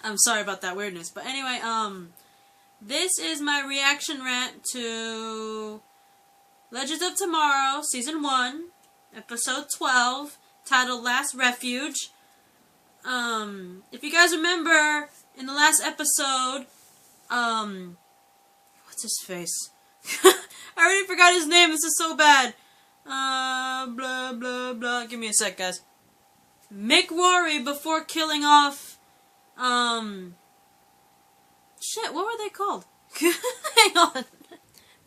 I'm sorry about that weirdness. But anyway, this is my reaction rant to Legends of Tomorrow, Season 1, Episode 12, titled Last Refuge. If you guys remember, in the last episode, what's his face? I already forgot his name, this is so bad. Blah, blah, blah. Give me a sec, guys. Mick Rory, before killing off, shit, what were they called? Hang on.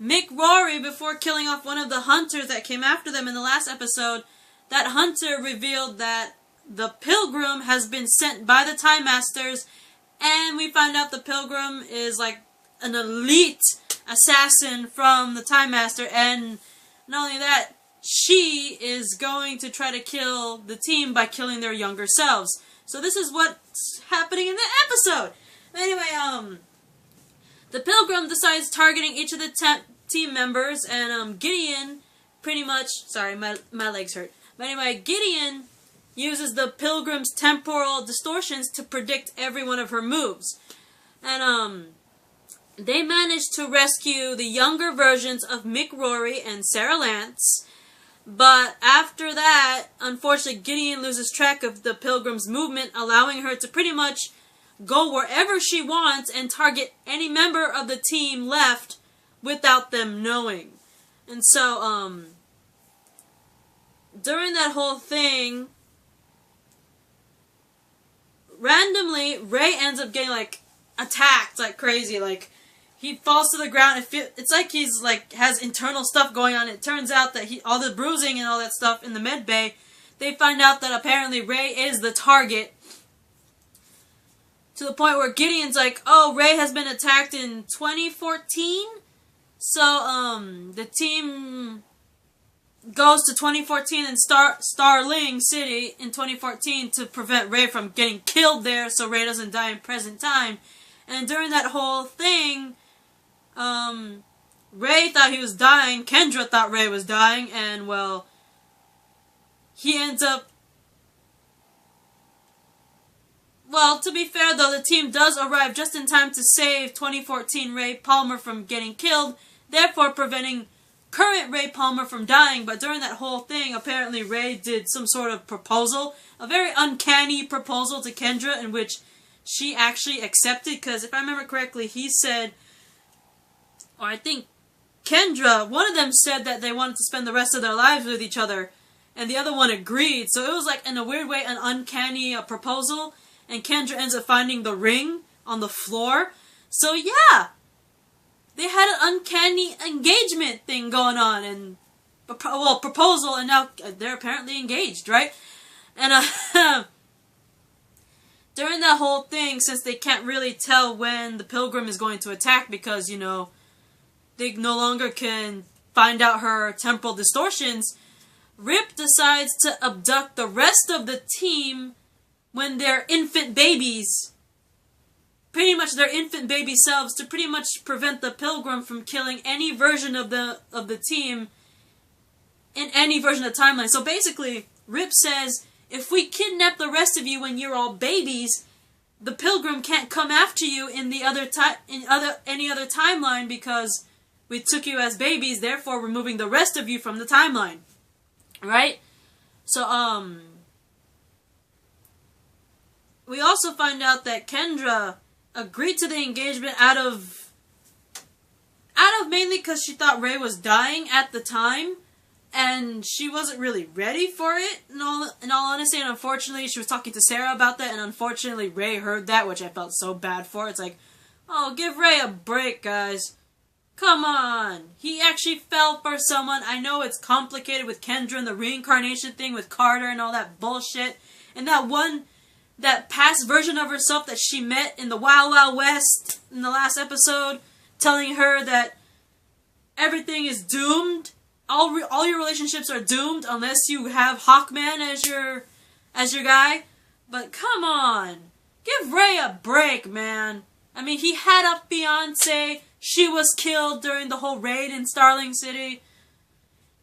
Mick Rory, before killing off one of the hunters that came after them in the last episode, that hunter revealed that the Pilgrim has been sent by the Time Masters, and we find out the Pilgrim is like an elite assassin from the Time Master, and not only that, she is going to try to kill the team by killing their younger selves. So this is what's happening in the episode. Anyway, the Pilgrim decides targeting each of the team members, and Gideon pretty much, sorry, my legs hurt. But anyway, Gideon uses the Pilgrim's temporal distortions to predict every one of her moves. And they managed to rescue the younger versions of Mick Rory and Sarah Lance. But after that, unfortunately, Gideon loses track of the Pilgrim's movement, allowing her to pretty much go wherever she wants and target any member of the team left without them knowing. And so, during that whole thing, randomly, Ray ends up getting, like, attacked like crazy. Like, he falls to the ground. It's like he's, like, has internal stuff going on. It turns out that all the bruising and all that stuff in the med bay, they find out that apparently Ray is the target. To the point where Gideon's like, oh, Ray has been attacked in 2014? So, the team goes to 2014 and Starling City in 2014 to prevent Ray from getting killed there so Ray doesn't die in present time. And during that whole thing, Ray thought he was dying, Kendra thought Ray was dying, and, well, he ends up... Well, to be fair though, the team does arrive just in time to save 2014 Ray Palmer from getting killed, therefore preventing current Ray Palmer from dying. But during that whole thing, apparently Ray did some sort of proposal, a very uncanny proposal to Kendra, in which she actually accepted, because if I remember correctly, he said, or I think Kendra, one of them said that they wanted to spend the rest of their lives with each other, and the other one agreed. So it was like, in a weird way, an uncanny proposal, and Kendra ends up finding the ring on the floor. So yeah, they had an uncanny engagement thing going on, and, well, proposal, and now they're apparently engaged, right? And during that whole thing, since they can't really tell when the Pilgrim is going to attack because, you know, they no longer can find out her temporal distortions, Rip decides to abduct the rest of the team when they're infant babies. Pretty much their infant baby selves, to pretty much prevent the Pilgrim from killing any version of the team in any version of the timeline. So basically, Rip says, if we kidnap the rest of you when you're all babies, the Pilgrim can't come after you in any other timeline because we took you as babies, therefore removing the rest of you from the timeline. Right? So, we also find out that Kendra agreed to the engagement out of mainly because she thought Ray was dying at the time, and she wasn't really ready for it, in all honesty, and unfortunately, she was talking to Sarah about that, and unfortunately, Ray heard that, which I felt so bad for. It's like, oh, give Ray a break, guys. Come on. He actually fell for someone. I know it's complicated with Kendra and the reincarnation thing with Carter and all that bullshit, and that past version of herself that she met in the Wild Wild West in the last episode, telling her that everything is doomed. All your relationships are doomed unless you have Hawkman as your guy. But come on, give Ray a break, man. I mean, he had a fiance. She was killed during the whole raid in Starling City.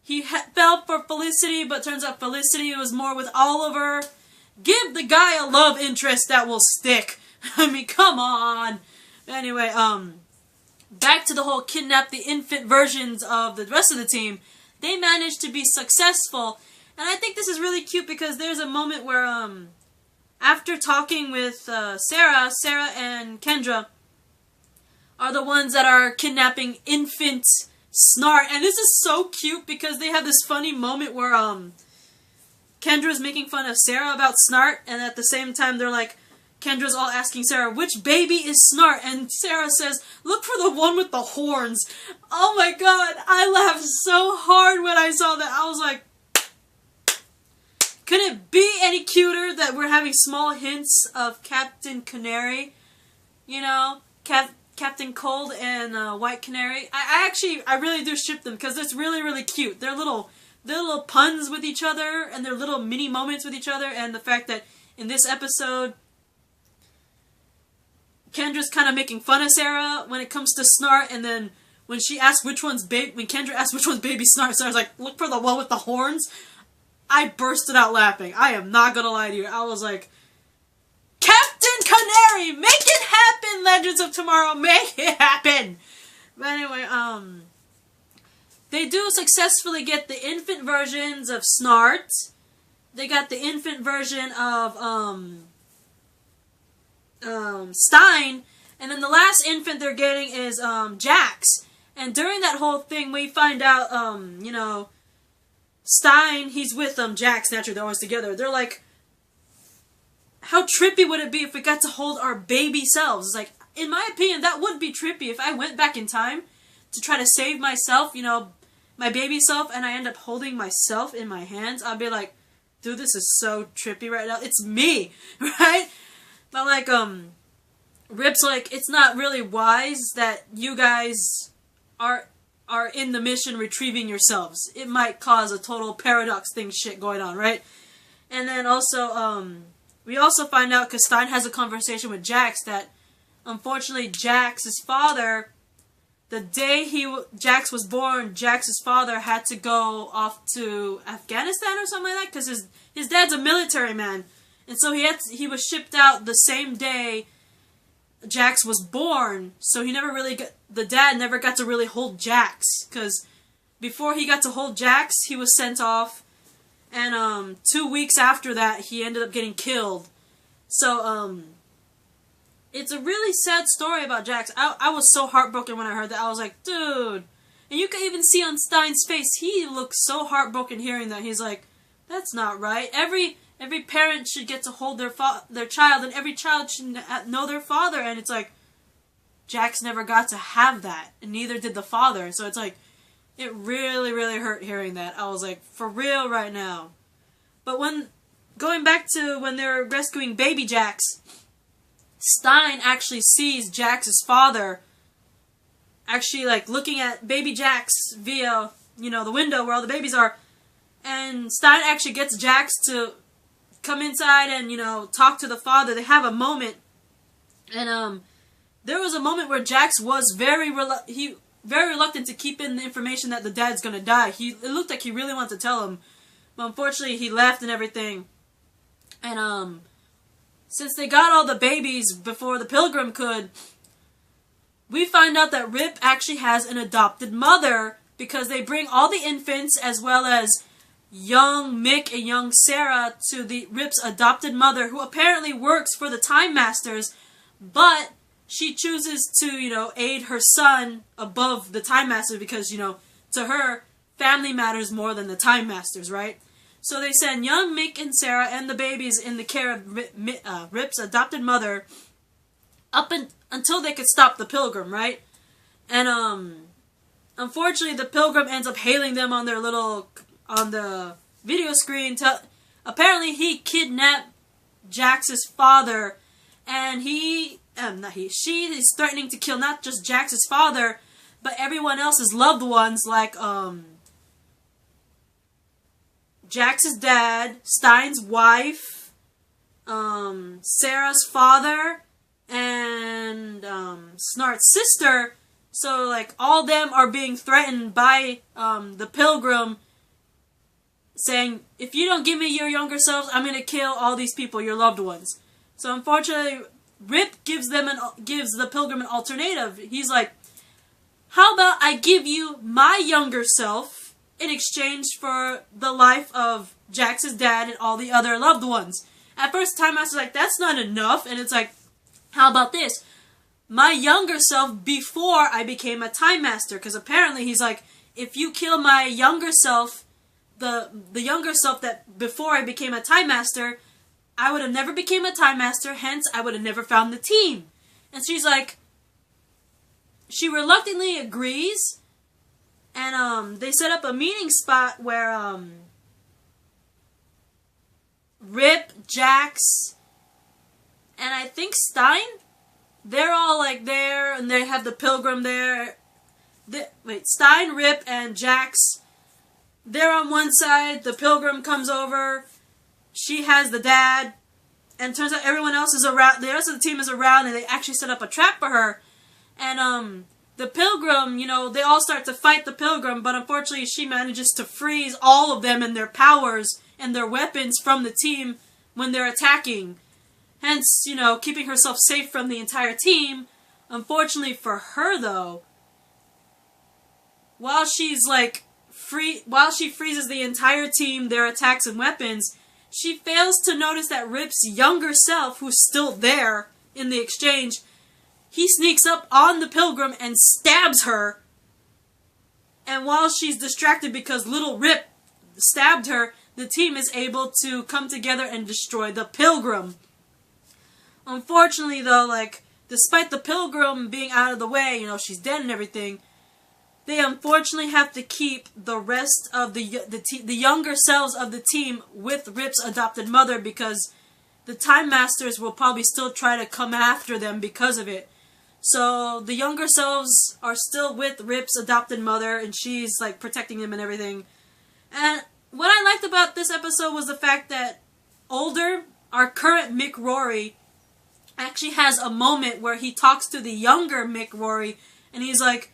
He fell for Felicity, but turns out Felicity was more with Oliver. Give the guy a love interest that will stick. I mean, come on. Anyway, back to the whole kidnap the infant versions of the rest of the team. They managed to be successful, and I think this is really cute because there's a moment where, after talking with Sarah and Kendra are the ones that are kidnapping infant Snart, and this is so cute because they have this funny moment where Kendra's making fun of Sarah about Snart, and at the same time they're like, Kendra's all asking Sarah, which baby is Snart? And Sarah says, look for the one with the horns. Oh my god, I laughed so hard when I saw that. I was like, couldn't it be any cuter that we're having small hints of Captain Canary? You know, Captain Cold and White Canary. I really do ship them because it's really, really cute. They're little puns with each other and their little mini moments with each other, and the fact that in this episode Kendra's kind of making fun of Sarah when it comes to Snart, and then when she asks when Kendra asks which one's baby Snart, Sarah's like, look for the one with the horns. I bursted out laughing. I am not gonna lie to you. I was like, Captain Canary, make it happen, Legends of Tomorrow, make it happen! But anyway, they do successfully get the infant versions of Snart. They got the infant version of, Stein, and then the last infant they're getting is, Jax. And during that whole thing, we find out, you know, Stein, he's with, Jax, naturally, they're always together. They're like, how trippy would it be if we got to hold our baby selves? It's like, in my opinion, that would be trippy if I went back in time to try to save myself, you know, my baby self, and I end up holding myself in my hands. I'd be like, dude, this is so trippy right now. It's me, right? But like, Rip's like, it's not really wise that you guys are in the mission retrieving yourselves. It might cause a total paradox thing shit going on, right? And then also, we also find out, because Stein has a conversation with Jax, that unfortunately Jax's father, the day Jax was born, Jax's father had to go off to Afghanistan or something like that, because his dad's a military man. And so he was shipped out the same day Jax was born, so the dad never got to really hold Jax, because before he got to hold Jax, he was sent off, and 2 weeks after that, he ended up getting killed. So, it's a really sad story about Jax. I was so heartbroken when I heard that. I was like, dude. And you can even see on Stein's face, he looks so heartbroken hearing that. He's like, that's not right. Every parent should get to hold their child, and every child should know their father. And it's like, Jax never got to have that, and neither did the father. So it's like, it really, really hurt hearing that. I was like, for real right now. But going back to when they were rescuing baby Jax, Stein actually sees Jax's father actually, like, looking at baby Jax via, you know, the window where all the babies are. And Stein actually gets Jax to come inside and, you know, talk to the father. They have a moment. And, there was a moment where Jax was very reluctant to keep in the information that the dad's gonna die. It looked like he really wanted to tell him. But unfortunately, he left and everything. And, since they got all the babies before the Pilgrim could, we find out that Rip actually has an adopted mother, because they bring all the infants as well as young Mick and young Sarah to Rip's adopted mother, who apparently works for the Time Masters, but she chooses to, you know, aid her son above the Time Masters because, you know, to her, family matters more than the Time Masters, right? So they send young Mick and Sarah and the babies in the care of Rip's adopted mother until they could stop the Pilgrim, right? And, unfortunately, the Pilgrim ends up hailing them on the video screen. Apparently, he kidnapped Jax's father, and she is threatening to kill not just Jax's father, but everyone else's loved ones, like, Jax's dad, Stein's wife, Sarah's father, and, Snart's sister. So, like, all of them are being threatened by, the Pilgrim, saying, if you don't give me your younger selves, I'm gonna kill all these people, your loved ones. So, unfortunately, Rip gives the Pilgrim an alternative. He's like, how about I give you my younger self in exchange for the life of Jax's dad and all the other loved ones. At first, Time Master's like, that's not enough. And it's like, how about this? My younger self before I became a Time Master. Because apparently he's like, if you kill my younger self, the younger self that before I became a Time Master, I would have never became a Time Master, hence I would have never found the team. And she's like, she reluctantly agrees, and they set up a meeting spot where Rip, Jax, and I think Stein, they're all like there, and they have the Pilgrim there. Stein, Rip, and Jax, they're on one side, the Pilgrim comes over, she has the dad, and turns out everyone else is around, the rest of the team is around, and they actually set up a trap for her. And, the Pilgrim, you know, they all start to fight the Pilgrim, but unfortunately she manages to freeze all of them and their powers and their weapons from the team when they're attacking. Hence, you know, keeping herself safe from the entire team. Unfortunately for her, though, while she freezes the entire team, their attacks and weapons, she fails to notice that Rip's younger self, who's still there in the exchange, he sneaks up on the Pilgrim and stabs her. And while she's distracted because little Rip stabbed her, the team is able to come together and destroy the Pilgrim. Unfortunately, though, like, despite the Pilgrim being out of the way, you know, she's dead and everything, they unfortunately have to keep the rest of the younger selves of the team with Rip's adopted mother, because the Time Masters will probably still try to come after them because of it. So the younger selves are still with Rip's adopted mother, and she's like protecting him and everything. And what I liked about this episode was the fact that our current Mick Rory, actually has a moment where he talks to the younger Mick Rory, and he's like,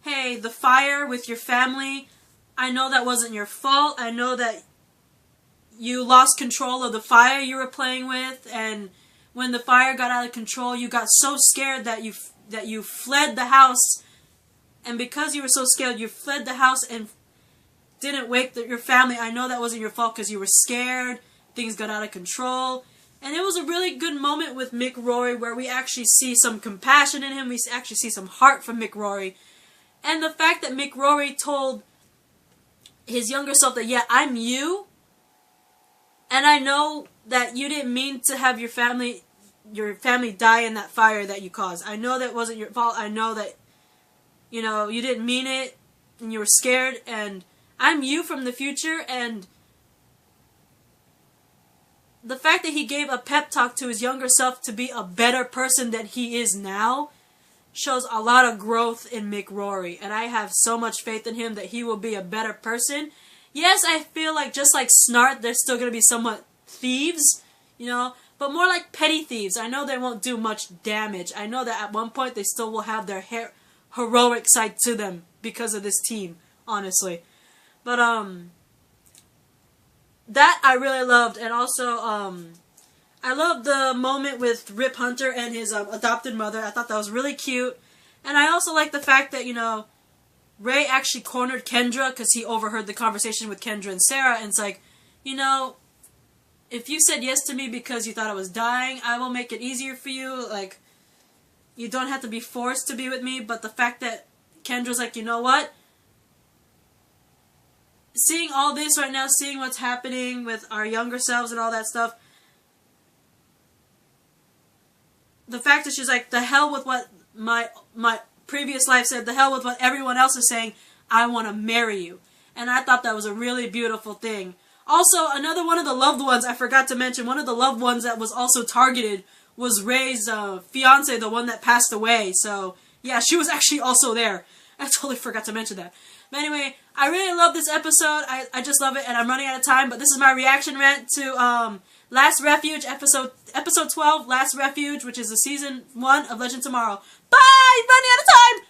hey, the fire with your family, I know that wasn't your fault. I know that you lost control of the fire you were playing with, and when the fire got out of control, you got so scared that you fled the house, and because you were so scared, you fled the house and didn't wake your family. I know that wasn't your fault because you were scared, things got out of control. And it was a really good moment with Mick Rory where we actually see some compassion in him, we actually see some heart from Mick Rory. And the fact that Mick Rory told his younger self that, yeah, I'm you, and I know that you didn't mean to have your family die in that fire that you caused. I know that wasn't your fault. I know that, you know, you didn't mean it, and you were scared, and I'm you from the future. And the fact that he gave a pep talk to his younger self to be a better person than he is now shows a lot of growth in Mick Rory, and I have so much faith in him that he will be a better person. Yes, I feel like just like Snart, they're still going to be somewhat thieves, you know, but more like petty thieves. I know they won't do much damage. I know that at one point they still will have their heroic side to them because of this team, honestly. But, that I really loved, and also, I loved the moment with Rip Hunter and his adopted mother. I thought that was really cute. And I also like the fact that, you know, Ray actually cornered Kendra because he overheard the conversation with Kendra and Sarah. And it's like, you know, if you said yes to me because you thought I was dying, I will make it easier for you. Like, you don't have to be forced to be with me. But the fact that Kendra's like, you know what? Seeing all this right now, seeing what's happening with our younger selves and all that stuff, the fact that she's like, the hell with what my previous life said, the hell with what everyone else is saying, I want to marry you. And I thought that was a really beautiful thing. Also, another one of the loved ones, I forgot to mention, one of the loved ones that was also targeted was Ray's fiance, the one that passed away. So, yeah, she was actually also there. I totally forgot to mention that. But anyway, I really love this episode. I just love it, and I'm running out of time, but this is my reaction rant to Last Refuge, episode 12, Last Refuge, which is the season 1 of Legend Tomorrow. Bye! Running out of time!